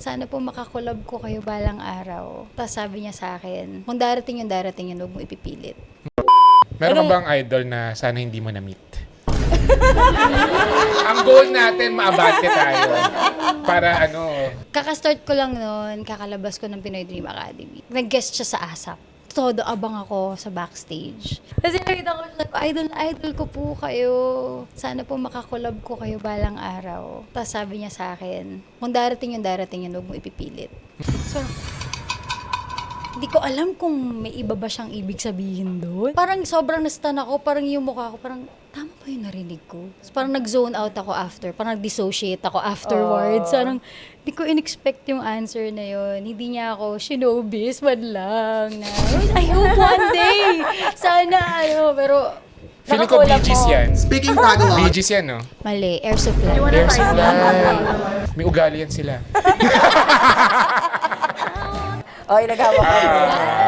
Sana po makakulab ko kayo balang araw. Tapos sabi niya sa akin, kung darating yun, huwag mo ipipilit. Meron ka bang idol na sana hindi mo na-meet? Ang goal natin, maabante tayo. Para Kakastart ko lang noon, kakalabas ko ng Pinoy Dream Academy. Nag-guest siya sa ASAP. Todo abang ako sa backstage. Kasi nakita ko siya, idol ko po kayo. Sana po makakulab ko kayo balang araw. Tapos sabi niya sa akin, kung darating yun, huwag mo ipipilit. So, hindi ko alam kung may iba ba siyang ibig sabihin doon. Parang sobrang nastan ako, parang yung mukha ko, parang tama ba yung narinig ko? So, parang nag-zone out ako after, parang nag-dissociate ako afterwards. Parang hindi ko in-expect yung answer na yun. Hindi niya ako showbiz man lang. Na, I hope one day. Sana pero feeling ko Bee Gees yan. Speaking Tagalog. Bee Gees yan, no? mali, air supply. Air supply. May ugali yan sila. Oy, naghawa ka.